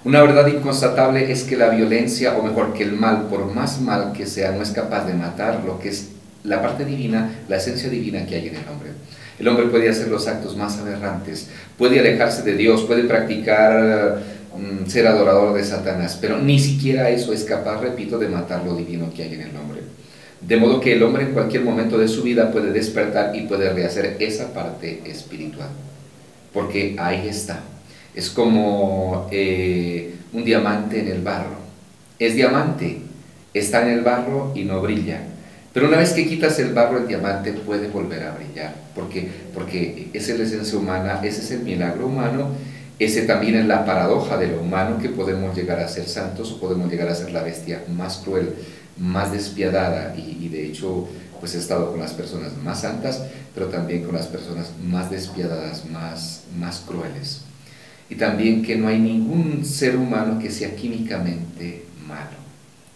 Una verdad inconstatable es que la violencia, o mejor, que el mal, por más mal que sea, no es capaz de matar lo que es la parte divina, la esencia divina que hay en el hombre. El hombre puede hacer los actos más aberrantes, puede alejarse de Dios, puede practicar ser adorador de Satanás, pero ni siquiera eso es capaz, repito, de matar lo divino que hay en el hombre. De modo que el hombre en cualquier momento de su vida puede despertar y puede rehacer esa parte espiritual, porque ahí está. Es como un diamante en el barro. Es diamante, está en el barro y no brilla. Pero una vez que quitas el barro, el diamante puede volver a brillar. Porque esa es la esencia humana, ese es el milagro humano, ese también es la paradoja de lo humano, que podemos llegar a ser santos o podemos llegar a ser la bestia más cruel, más despiadada. Y de hecho, pues he estado con las personas más santas, pero también con las personas más despiadadas, más crueles. Y también que no hay ningún ser humano que sea químicamente malo.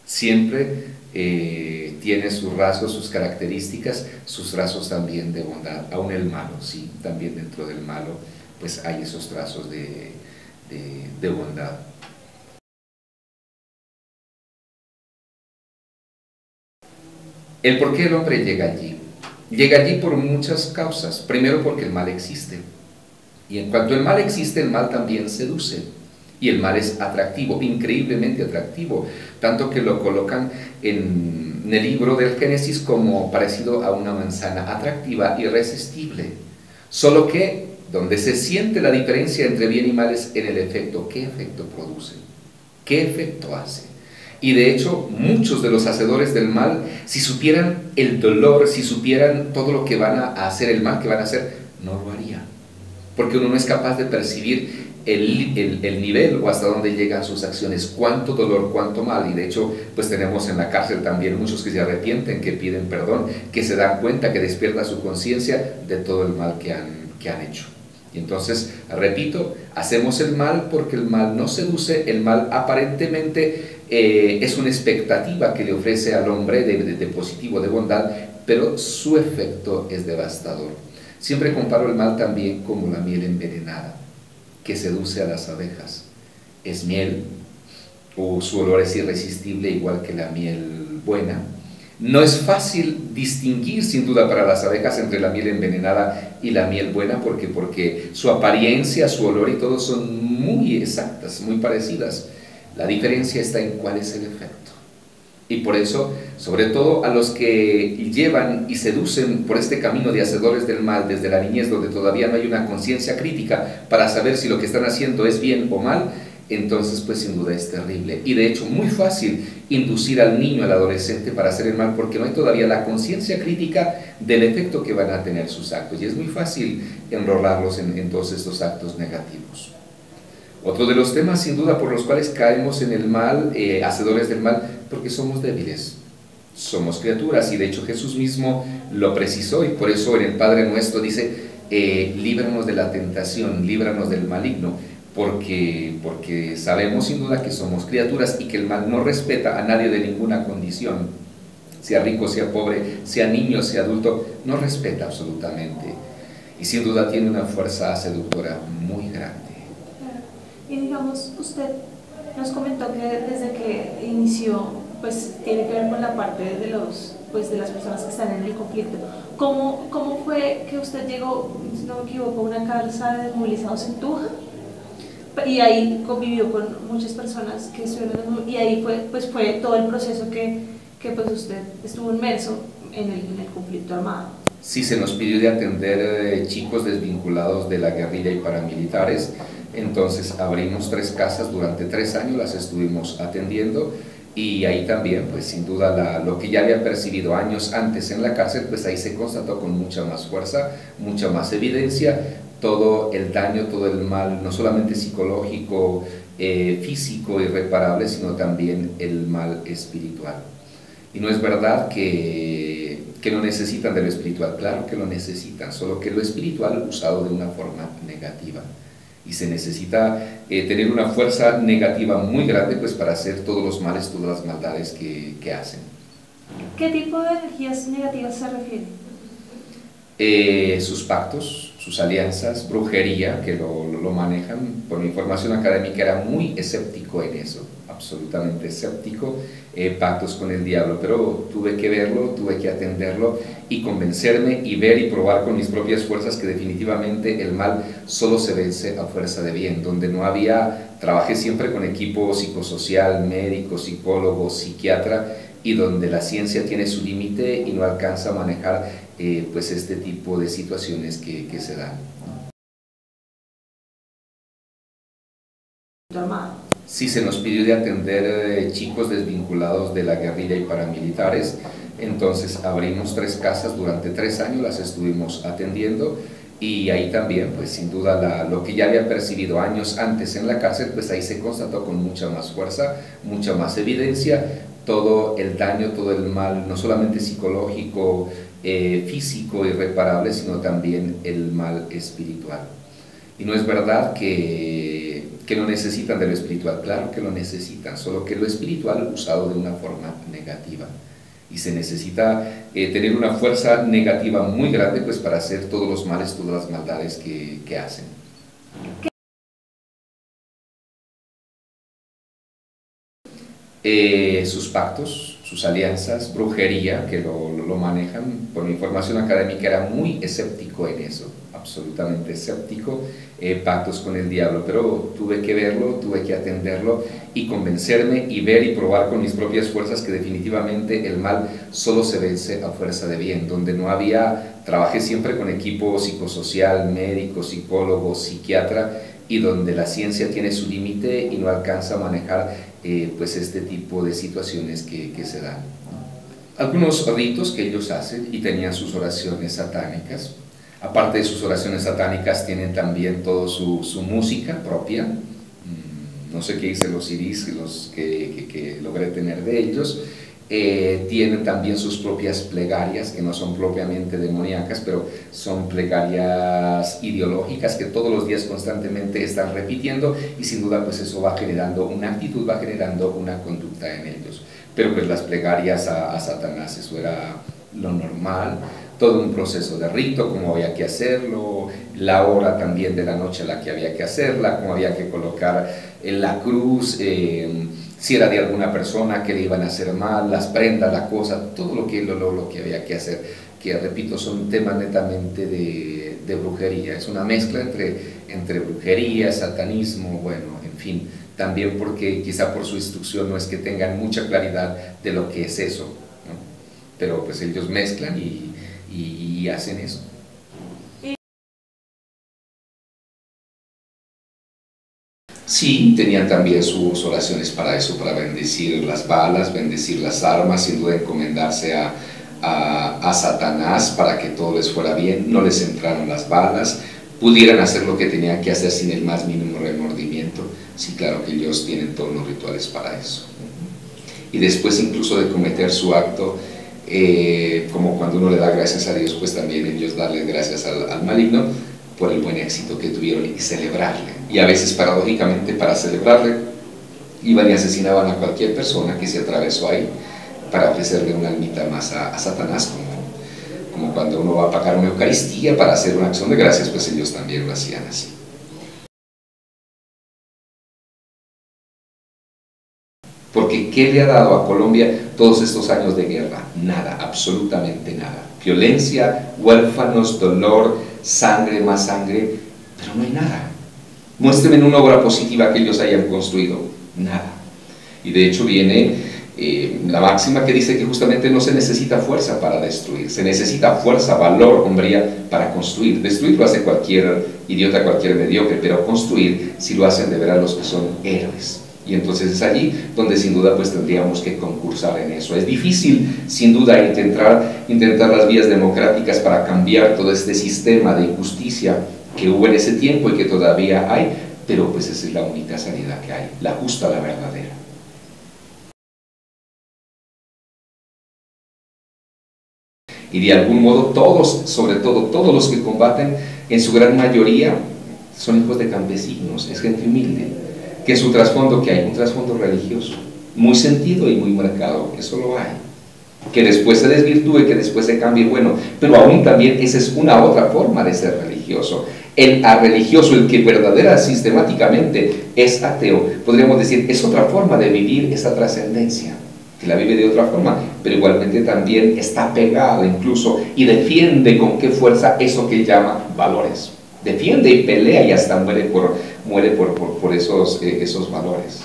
Siempre tiene sus rasgos, sus características, sus trazos también de bondad. Aún el malo, sí, también dentro del malo, pues hay esos trazos de bondad. ¿El por qué el hombre llega allí? Llega allí por muchas causas. Primero, porque el mal existe. Y en cuanto el mal existe, el mal también seduce. Y el mal es atractivo, increíblemente atractivo, tanto que lo colocan en el libro del Génesis como parecido a una manzana atractiva, irresistible. Solo que donde se siente la diferencia entre bien y mal es en el efecto. ¿Qué efecto produce? ¿Qué efecto hace? Y de hecho, muchos de los hacedores del mal, si supieran el dolor, si supieran todo lo que van a hacer, el mal que van a hacer, no lo harían. Porque uno no es capaz de percibir el nivel o hasta dónde llegan sus acciones, cuánto dolor, cuánto mal. Y de hecho, pues tenemos en la cárcel también muchos que se arrepienten, que piden perdón, que se dan cuenta, que despierta su conciencia de todo el mal que han hecho. Y entonces, repito, hacemos el mal porque el mal nos seduce, el mal aparentemente es una expectativa que le ofrece al hombre de positivo, de bondad, pero su efecto es devastador. Siempre comparo el mal también como la miel envenenada, que seduce a las abejas. Es miel, o su olor es irresistible, igual que la miel buena. No es fácil distinguir, sin duda, para las abejas entre la miel envenenada y la miel buena, porque su apariencia, su olor y todo son muy exactas, muy parecidas. La diferencia está en cuál es el efecto. Y por eso, sobre todo a los que llevan y seducen por este camino de hacedores del mal desde la niñez, donde todavía no hay una conciencia crítica para saber si lo que están haciendo es bien o mal, entonces pues sin duda es terrible. Y de hecho muy fácil inducir al niño, al adolescente para hacer el mal, porque no hay todavía la conciencia crítica del efecto que van a tener sus actos. Y es muy fácil enrolarlos en todos estos actos negativos. Otro de los temas, sin duda, por los cuales caemos en el mal, hacedores del mal, porque somos débiles, somos criaturas, y de hecho Jesús mismo lo precisó, y por eso en el Padre Nuestro dice, líbranos de la tentación, líbranos del maligno, porque sabemos sin duda que somos criaturas y que el mal no respeta a nadie de ninguna condición, sea rico, sea pobre, sea niño, sea adulto, no respeta absolutamente, y sin duda tiene una fuerza seductora muy grande. Y digamos, usted nos comentó que desde que inició, pues tiene que ver con la parte de de las personas que están en el conflicto. ¿Cómo fue que usted llegó, si no me equivoco, a una casa de desmovilizados en Tuja? Y ahí convivió con muchas personas que estuvieron, y ahí fue todo el proceso que pues usted estuvo inmerso en el conflicto armado. Sí, se nos pidió de atender chicos desvinculados de la guerrilla y paramilitares. Entonces abrimos 3 casas, durante 3 años las estuvimos atendiendo, y ahí también, pues sin duda, lo que ya había percibido años antes en la cárcel, pues ahí se constató con mucha más fuerza, mucha más evidencia, todo el daño, todo el mal, no solamente psicológico, físico, irreparable, sino también el mal espiritual. Y no es verdad que no necesitan de lo espiritual, claro que lo necesitan, solo que lo espiritual usado de una forma negativa. Y se necesita tener una fuerza negativa muy grande, pues, para hacer todos los males, todas las maldades que hacen. ¿Qué tipo de energías negativas se refiere? Sus pactos, sus alianzas, brujería, que lo manejan. Por mi información académica era muy escéptico en eso, absolutamente escéptico, pactos con el diablo, pero tuve que verlo, tuve que atenderlo y convencerme y ver y probar con mis propias fuerzas que definitivamente el mal solo se vence a fuerza de bien. Donde no había, trabajé siempre con equipo psicosocial, médico, psicólogo, psiquiatra, y donde la ciencia tiene su límite y no alcanza a manejar pues este tipo de situaciones que se dan. Sí, se nos pidió de atender chicos desvinculados de la guerrilla y paramilitares. Entonces abrimos 3 casas durante 3 años, las estuvimos atendiendo, y ahí también, pues sin duda, lo que ya había percibido años antes en la cárcel, pues ahí se constató con mucha más fuerza, mucha más evidencia, todo el daño, todo el mal, no solamente psicológico, físico, irreparable, sino también el mal espiritual. Y no es verdad que no necesitan de lo espiritual, claro que lo necesitan, solo que lo espiritual usado de una forma negativa. Y se necesita tener una fuerza negativa muy grande pues para hacer todos los males, todas las maldades que hacen. Sus pactos, sus alianzas, brujería, que lo manejan. Por mi información académica era muy escéptico en eso, absolutamente escéptico, pactos con el diablo, pero tuve que verlo, tuve que atenderlo y convencerme y ver y probar con mis propias fuerzas que definitivamente el mal solo se vence a fuerza de bien. Donde no había, trabajé siempre con equipo psicosocial, médico, psicólogo, psiquiatra, y donde la ciencia tiene su límite y no alcanza a manejar pues este tipo de situaciones que se dan. Algunos ritos que ellos hacen, y tenían sus oraciones satánicas. Aparte de sus oraciones satánicas, tienen también toda su música propia. No sé qué hice los CDs que logré tener de ellos. Tienen también sus propias plegarias, que no son propiamente demoníacas, pero son plegarias ideológicas que todos los días constantemente están repitiendo, y sin duda pues eso va generando una actitud, va generando una conducta en ellos. Pero pues las plegarias a Satanás, eso era lo normal, todo un proceso de rito, cómo había que hacerlo, la hora también de la noche a la que había que hacerla, cómo había que colocar la cruz, si era de alguna persona que le iban a hacer mal, las prendas, la cosa, todo lo que había que hacer, que repito, son temas netamente de brujería. Es una mezcla entre brujería, satanismo, bueno, en fin, también porque quizá por su instrucción no es que tengan mucha claridad de lo que es eso, ¿no? Pero pues ellos mezclan y hacen eso. Sí, tenían también sus oraciones para eso, para bendecir las balas, bendecir las armas, sin duda encomendarse a Satanás para que todo les fuera bien, no les entraran las balas, pudieran hacer lo que tenían que hacer sin el más mínimo remordimiento. Sí, claro que ellos tienen todos los rituales para eso. Y después incluso de cometer su acto, como cuando uno le da gracias a Dios, pues también ellos darle gracias al maligno por el buen éxito que tuvieron y celebrarle. Y a veces paradójicamente para celebrarle iban y asesinaban a cualquier persona que se atravesó ahí para ofrecerle una almita más a Satanás, como cuando uno va a pagar una Eucaristía para hacer una acción de gracias, pues ellos también lo hacían así. Porque ¿qué le ha dado a Colombia todos estos años de guerra? Nada, absolutamente nada. Violencia, huérfanos, dolor, sangre, más sangre, pero no hay nada. Muéstrenme una obra positiva que ellos hayan construido. Nada. Y de hecho viene la máxima que dice que justamente no se necesita fuerza para destruir, se necesita fuerza, valor, hombría para construir. Destruir lo hace cualquier idiota, cualquier mediocre, pero construir sí lo hacen de veras los que son héroes. Y entonces es allí donde sin duda pues tendríamos que concursar en eso. Es difícil sin duda intentar las vías democráticas para cambiar todo este sistema de injusticia que hubo en ese tiempo y que todavía hay, pero pues esa es la única salida que hay, la justa, la verdadera. Y de algún modo todos, sobre todo todos los que combaten, en su gran mayoría son hijos de campesinos, es gente humilde, que en su trasfondo, que hay un trasfondo religioso, muy sentido y muy marcado, eso lo hay. que después se desvirtúe, que después se cambie, bueno, pero aún también esa es una otra forma de ser religioso. El religioso, el que verdadera sistemáticamente es ateo, podríamos decir, es otra forma de vivir esa trascendencia, que la vive de otra forma, pero igualmente también está pegado incluso y defiende con qué fuerza eso que él llama valores. Defiende y pelea y hasta muere por esos valores.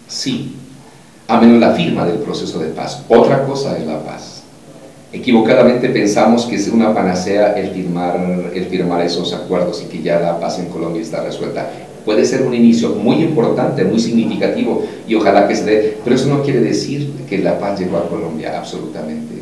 Sí, a menos la firma del proceso de paz. Otra cosa es la paz. Equivocadamente pensamos que es una panacea el firmar esos acuerdos y que ya la paz en Colombia está resuelta. Puede ser un inicio muy importante, muy significativo y ojalá que se dé, pero eso no quiere decir que la paz llegó a Colombia, absolutamente.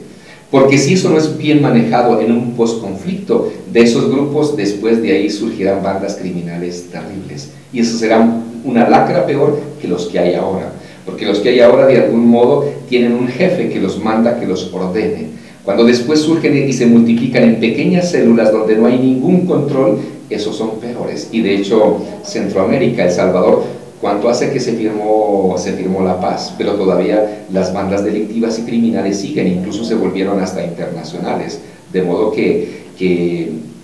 Porque si eso no es bien manejado en un posconflicto, de esos grupos después de ahí surgirán bandas criminales terribles y eso será una lacra peor que los que hay ahora, porque los que hay ahora de algún modo tienen un jefe que los manda, que los ordene. Cuando después surgen y se multiplican en pequeñas células donde no hay ningún control, esos son peores. Y de hecho, Centroamérica, El Salvador, ¿cuánto hace que se firmó la paz? Pero todavía las bandas delictivas y criminales siguen, incluso se volvieron hasta internacionales. De modo que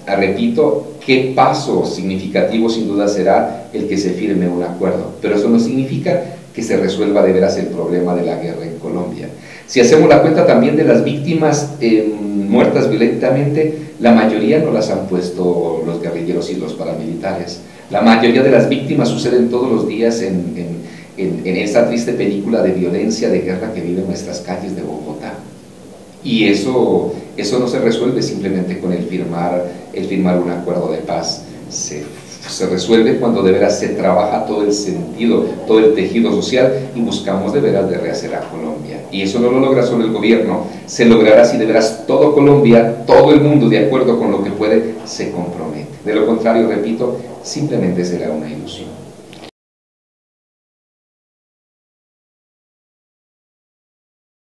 repito, qué paso significativo sin duda será el que se firme un acuerdo. Pero eso no significa que se resuelva de veras el problema de la guerra en Colombia. Si hacemos la cuenta también de las víctimas muertas violentamente, la mayoría no las han puesto los guerrilleros y los paramilitares. La mayoría de las víctimas suceden todos los días en esta triste película de violencia, de guerra que viven nuestras calles de Bogotá. Y eso no se resuelve simplemente con el firmar un acuerdo de paz. Se resuelve cuando de veras se trabaja todo el sentido, todo el tejido social y buscamos de veras de rehacer a Colombia. Y eso no lo logra solo el gobierno, se logrará si de veras todo Colombia, todo el mundo, de acuerdo con lo que puede, se compromete. De lo contrario, repito, simplemente será una ilusión.